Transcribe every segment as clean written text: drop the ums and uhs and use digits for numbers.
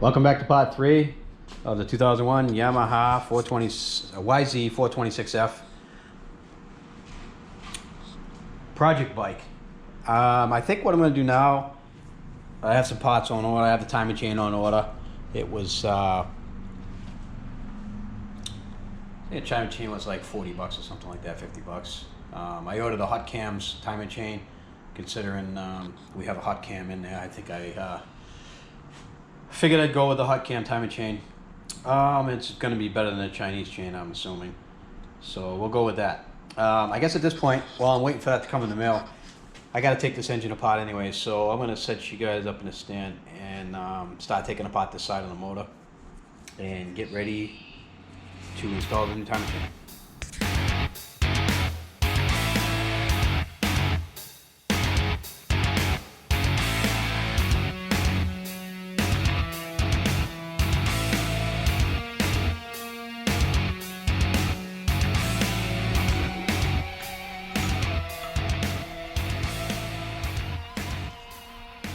Welcome back to part 3 of the 2001 Yamaha YZ426F project bike. I think what I'm going to do now, I have some parts on order. I have the timing chain on order. It was, the timing chain was like 40 bucks or something like that, 50 bucks. I ordered the hot cams timing chain, considering we have a hot cam in there. I think I figured I'd go with the hot cam timing chain. It's going to be better than the Chinese chain, I'm assuming. So we'll go with that. I guess at this point, while I'm waiting for that to come in the mail, I got to take this engine apart anyway. So I'm going to set you guys up in a stand and start taking apart this side of the motor and get ready to install the new timing chain.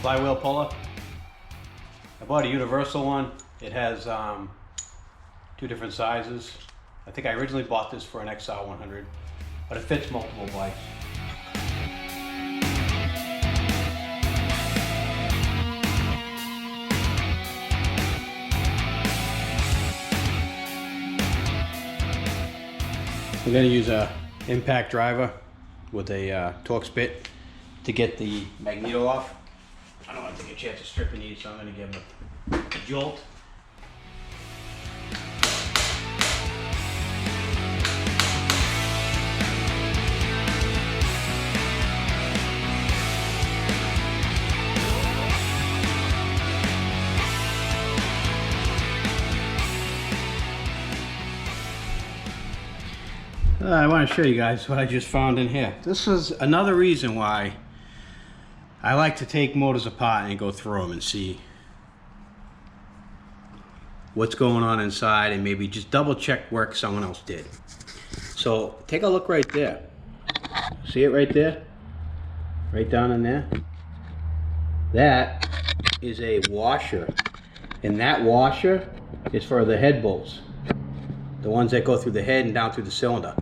Flywheel puller. I bought a universal one. It has 2 different sizes. I think I originally bought this for an XR100, but it fits multiple bikes. I'm going to use a impact driver with a Torx bit to get the magneto off. I don't want to take a chance of stripping these, so I'm going to give them a jolt. I want to show you guys what I just found in here. This is another reason why I like to take motors apart and go through them and see what's going on inside and maybe just double check work someone else did. So take a look right there. See it right there? Right down in there? That is a washer. And that washer is for the head bolts. The ones that go through the head and down through the cylinder.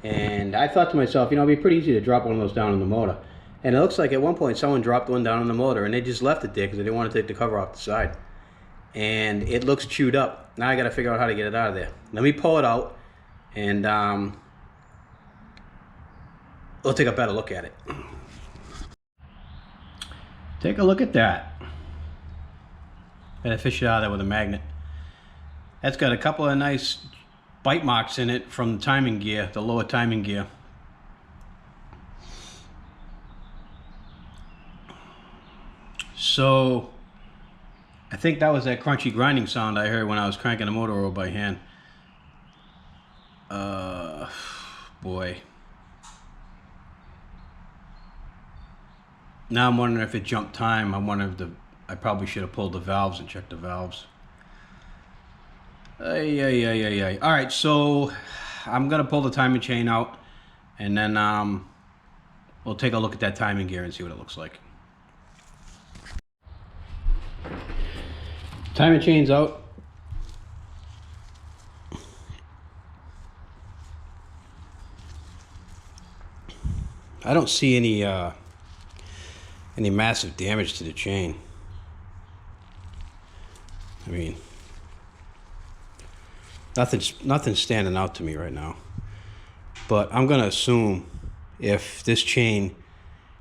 And I thought to myself, you know, it'd be pretty easy to drop one of those down in the motor. And it looks like at one point someone dropped one down on the motor and they just left it there because they didn't want to take the cover off the side. And it looks chewed up. Now I got to figure out how to get it out of there. Let me pull it out and we'll take a better look at it. Take a look at that. Gotta fish it out of there with a magnet. That's got a couple of nice bite marks in it from the timing gear, the lower timing gear. So I think that was that crunchy grinding sound I heard when I was cranking the motor over by hand. Boy. Now I'm wondering if it jumped time. I'm wondering if I probably should have pulled the valves and checked the valves. Alright, so I'm gonna pull the timing chain out and then we'll take a look at that timing gear and see what it looks like. Timing chain's out. I don't see any massive damage to the chain. I mean, nothing's standing out to me right now. But I'm gonna assume if this chain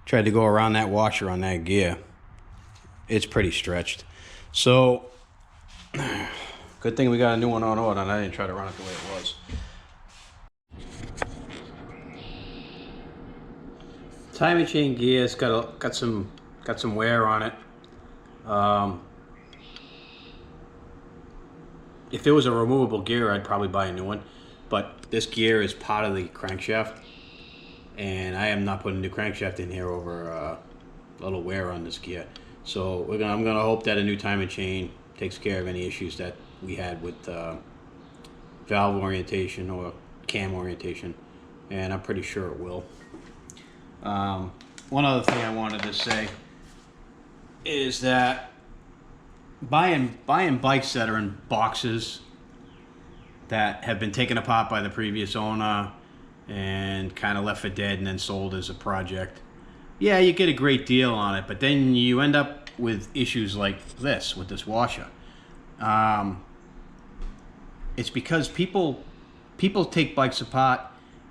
tried to go around that washer on that gear, it's pretty stretched. So good thing we got a new one on order and I didn't try to run it the way it was. Timing chain gear's got some wear on it. If it was a removable gear, I'd probably buy a new one. But this gear is part of the crankshaft, and I am not putting a new crankshaft in here over a little wear on this gear. So I'm gonna hope that a new timing chain takes care of any issues that we had with valve orientation or cam orientation, and I'm pretty sure it will. One other thing I wanted to say is that buying bikes that are in boxes that have been taken apart by the previous owner and kind of left for dead and then sold as a project. Yeah, you get a great deal on it, but then you end up with issues like this with this washer. It's because people take bikes apart.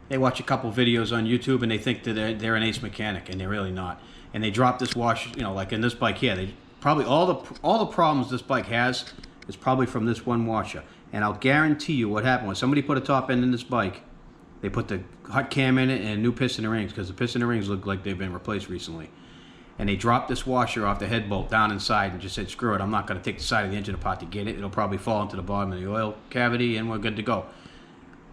They watch a couple videos on YouTube and they think that they're an ace mechanic, and they're really not. And they drop this washer, you know, like in this bike here. They probably all the problems this bike has is probably from this one washer. And I'll guarantee you what happened when somebody put a top end in this bike. They put the hot cam in it and a new piston and rings, because the piston and rings look like they've been replaced recently. And they dropped this washer off the head bolt down inside and just said, screw it, I'm not going to take the side of the engine apart to get it. It'll probably fall into the bottom of the oil cavity and we're good to go.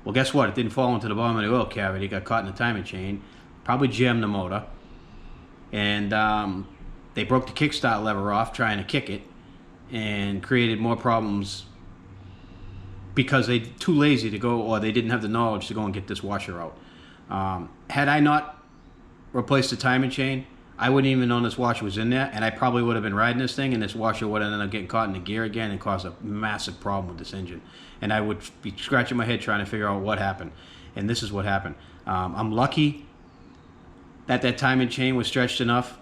Well, guess what? It didn't fall into the bottom of the oil cavity. It got caught in the timing chain. Probably jammed the motor. And they broke the kickstart lever off trying to kick it and created more problems because they're too lazy to go, or they didn't have the knowledge to go and get this washer out. Had I not replaced the timing chain, I wouldn't even known this washer was in there, and I probably would have been riding this thing, and this washer would have ended up getting caught in the gear again and caused a massive problem with this engine. And I would be scratching my head trying to figure out what happened. And this is what happened. I'm lucky that that timing chain was stretched enough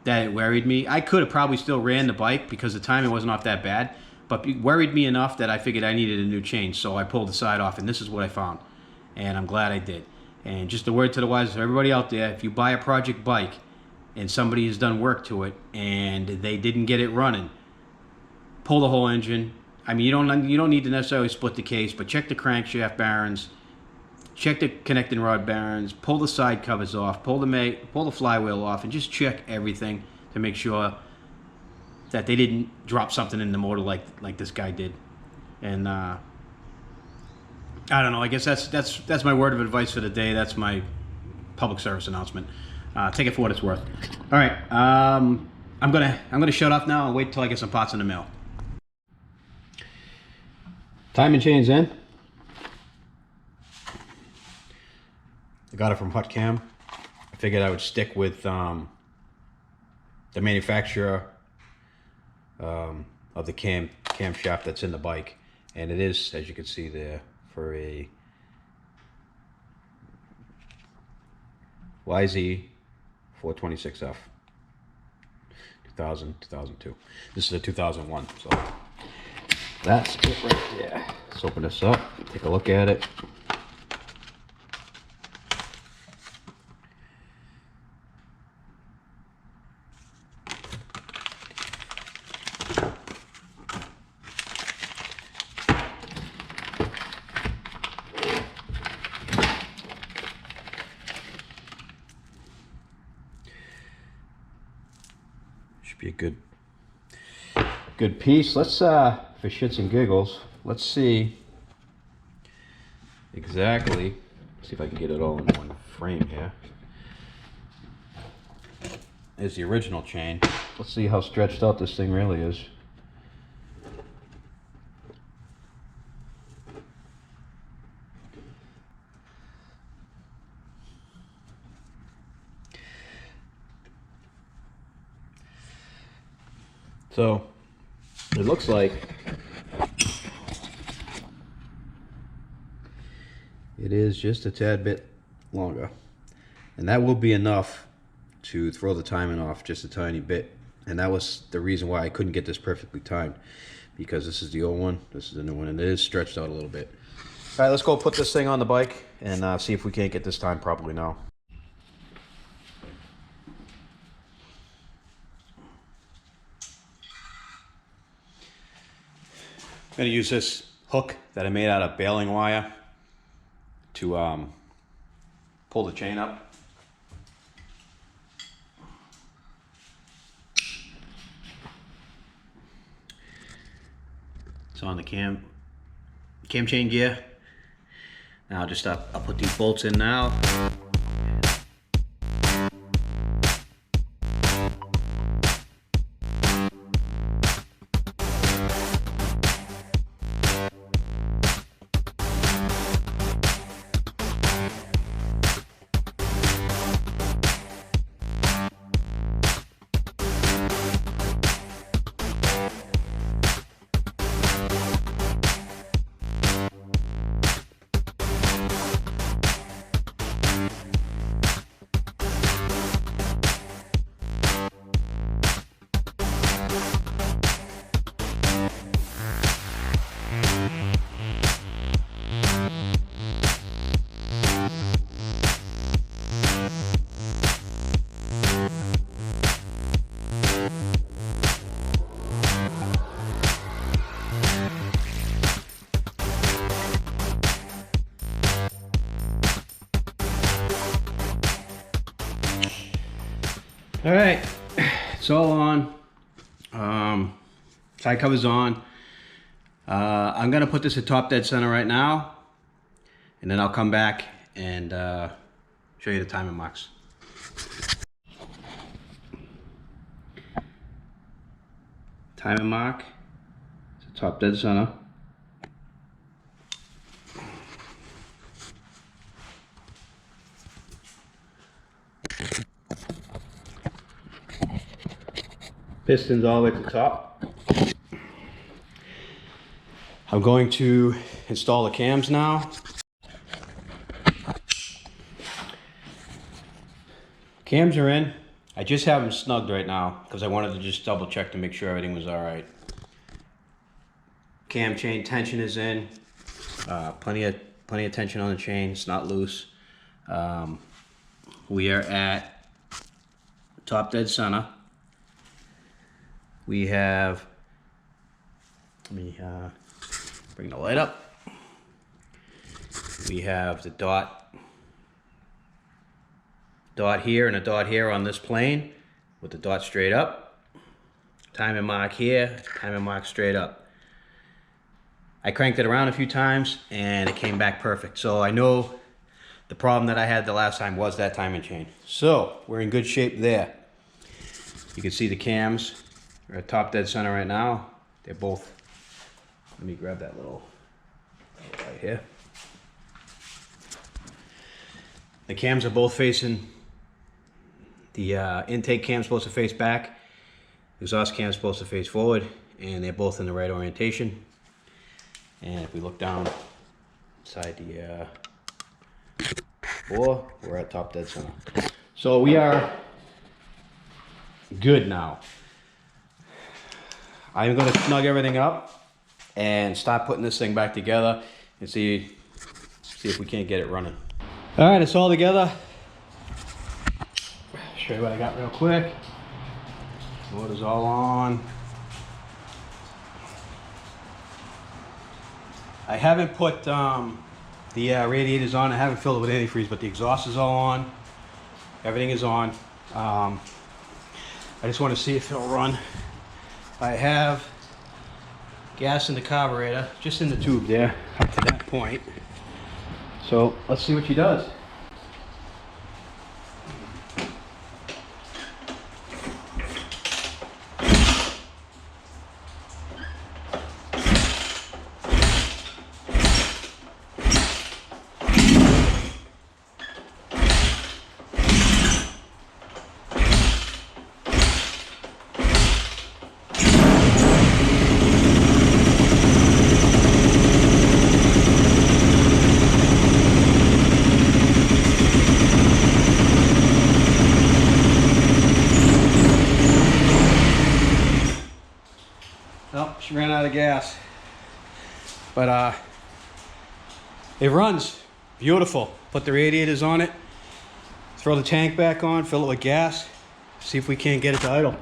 that it worried me. I could have probably still ran the bike because the timing wasn't off that bad, but it worried me enough that I figured I needed a new chain. So I pulled the side off, and this is what I found. And I'm glad I did. And just a word to the wise of everybody out there, if you buy a project bike and somebody has done work to it and they didn't get it running, pull the whole engine. I mean, you don't need to necessarily split the case, but check the crankshaft bearings, check the connecting rod bearings, pull the side covers off, pull the flywheel off, and just check everything to make sure that they didn't drop something in the motor like this guy did. And I don't know. I guess that's my word of advice for the day. That's my public service announcement. Take it for what it's worth. All right, I'm gonna shut off now and wait till I get some parts in the mail. Timing chain's in. I got it from Hot Cam. I figured I would stick with the manufacturer of the camshaft that's in the bike, and it is, as you can see there, for a YZ426F 2002. This is a 2001, so that's it right there. Let's open this up, take a look at it. Should be a good piece. Let's for shits and giggles, let's see exactly, see if I can get it all in one frame here. Is the original chain. Let's see how stretched out this thing really is. So it looks like it is just a tad bit longer, and that will be enough to throw the timing off just a tiny bit. And that was the reason why I couldn't get this perfectly timed, because this is the old one, this is the new one, and it is stretched out a little bit. All right, let's go put this thing on the bike and see if we can't get this timed properly now. I'm going to use this hook that I made out of baling wire to pull the chain up. It's on the cam chain gear. Now I'll put these bolts in now. All right, it's all on. Side cover's on. I'm gonna put this at top dead center right now, and then I'll come back and show you the timing marks. Timing mark, it's top dead center. Pistons all the way to the top. I'm going to install the cams now. Cams are in. I just have them snugged right now because I wanted to just double check to make sure everything was all right. Cam chain tension is in. Plenty of tension on the chain. It's not loose. We are at top dead center. We have, let me bring the light up. We have the dot here and a dot here on this plane with the dot straight up. Timing mark here, timing mark straight up. I cranked it around a few times and it came back perfect. So I know the problem that I had the last time was that timing chain. So we're in good shape there. You can see the cams. We're at top dead center right now. They're both, let me grab that little right here. The cams are both facing, the intake cam's supposed to face back, exhaust cam's supposed to face forward, and they're both in the right orientation. And if we look down inside the bore, we're at top dead center. So we are good now. I'm going to snug everything up and start putting this thing back together and see if we can't get it running. All right, it's all together. Show you what I got real quick. Motor's all on. I haven't put the radiators on. I haven't filled it with antifreeze, but the exhaust is all on. Everything is on. I just want to see if it'll run. I have gas in the carburetor, just in the tube there, up to that point. So let's see what she does. Oh, she ran out of gas. But it runs beautiful. Put the radiators on it, throw the tank back on, fill it with gas, see if we can't get it to idle.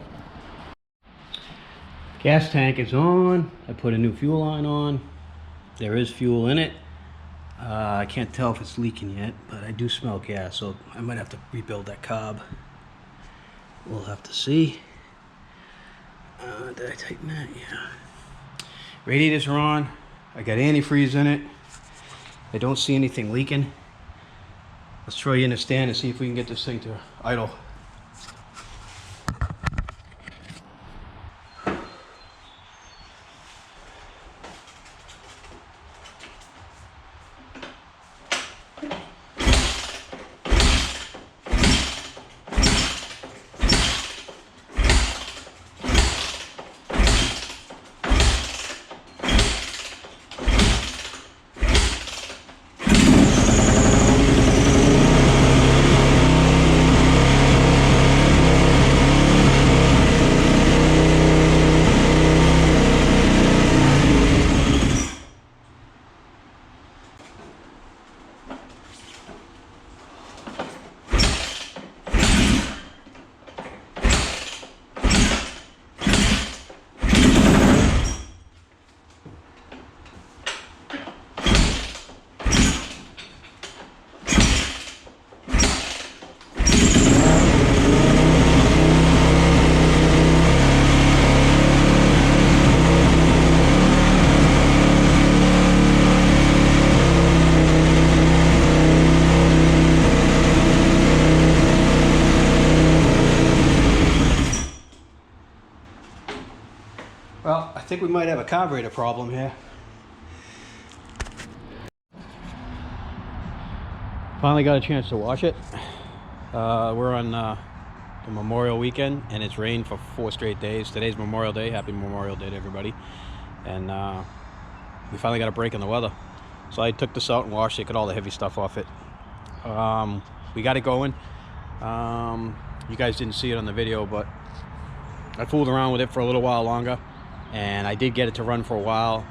Gas tank is on. I put a new fuel line on. There is fuel in it. I can't tell if it's leaking yet, but I do smell gas, so I might have to rebuild that carb. We'll have to see. Did I tighten that? Yeah. Radiators are on. I got antifreeze in it. I don't see anything leaking. Let's throw you in a stand and see if we can get this thing to idle. Well, I think we might have a carburetor problem here. Finally got a chance to wash it. We're on the Memorial weekend, and it's rained for 4 straight days. Today's Memorial Day. Happy Memorial Day to everybody. And we finally got a break in the weather. So I took this out and washed it, got all the heavy stuff off it. We got it going. You guys didn't see it on the video, but I fooled around with it for a little while longer, and I did get it to run for a while.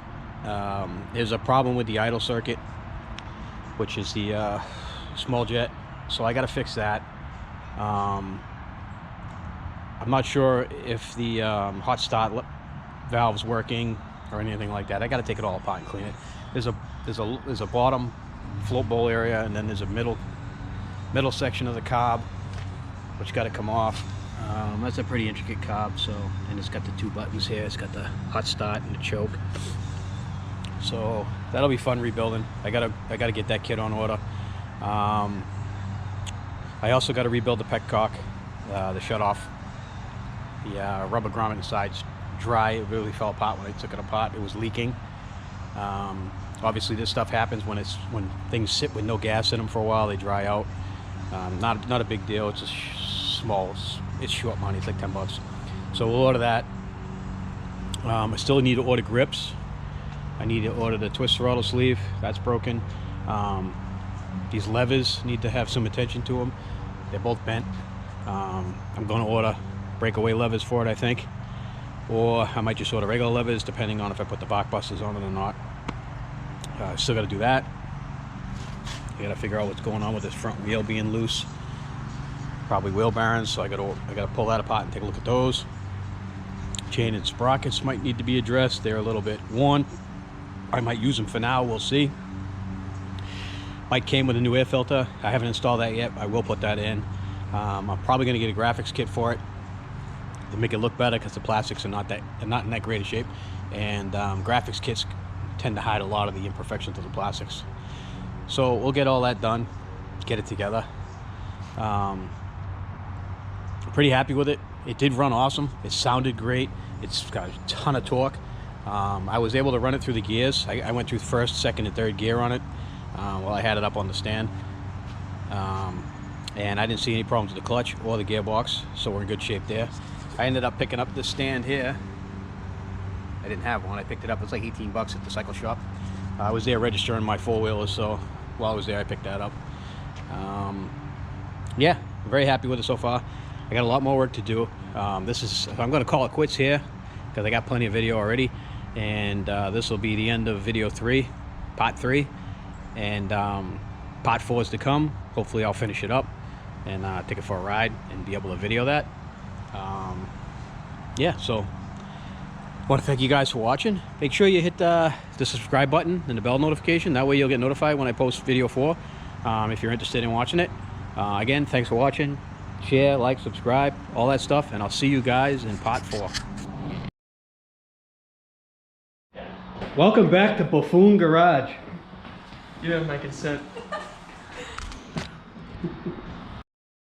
There's a problem with the idle circuit, which is the small jet, so I got to fix that. I'm not sure if the hot start valve's working or anything like that. I got to take it all apart and clean it. There's a bottom float bowl area, and then there's a middle section of the carb which got to come off. That's a pretty intricate carb, so, and it's got the 2 buttons here. It's got the hot start and the choke, so that'll be fun rebuilding. I gotta get that kit on order. I also got to rebuild the petcock, the shutoff. The rubber grommet inside's dry. It really fell apart when I took it apart. It was leaking. Obviously this stuff happens when things sit with no gas in them for a while. They dry out. Not a big deal. It's just small. It's short money. It's like 10 bucks. So we'll order that. I still need to order grips. I need to order the twist throttle sleeve. That's broken. These levers need to have some attention to them. They're both bent. I'm going to order breakaway levers for it, I think. Or I might just order regular levers, depending on if I put the bark busters on it or not. Still got to do that. I got to figure out what's going on with this front wheel being loose. Probably wheel bearings, so I got to pull that apart and take a look at those. Chain and sprockets might need to be addressed. They're a little bit worn. I might use them for now. We'll see. Bike came with a new air filter. I haven't installed that yet. I will put that in. I'm probably going to get a graphics kit for it to make it look better, because the plastics are not in that great a shape, and graphics kits tend to hide a lot of the imperfections of the plastics. So we'll get all that done, get it together. I'm pretty happy with it. It did run awesome. It sounded great. It's got a ton of torque. I was able to run it through the gears. I went through first, second, and third gear on it while I had it up on the stand. And I didn't see any problems with the clutch or the gearbox, so we're in good shape there. I ended up picking up this stand here. I didn't have one. I picked it up. It's like 18 bucks at the cycle shop. I was there registering my 4-wheelers, so while I was there, I picked that up. Yeah, I'm very happy with it so far. I got a lot more work to do. I'm going to call it quits here, because I got plenty of video already, and this will be the end of video 3, part 3, and part 4 is to come. Hopefully I'll finish it up and take it for a ride and be able to video that. Yeah, so I want to thank you guys for watching. Make sure you hit the subscribe button and the bell notification. That way you'll get notified when I post video 4, if you're interested in watching it. Again, thanks for watching. Share, like, subscribe, all that stuff, and I'll see you guys in part 4. Welcome back to Buffoon Garage. You have my consent.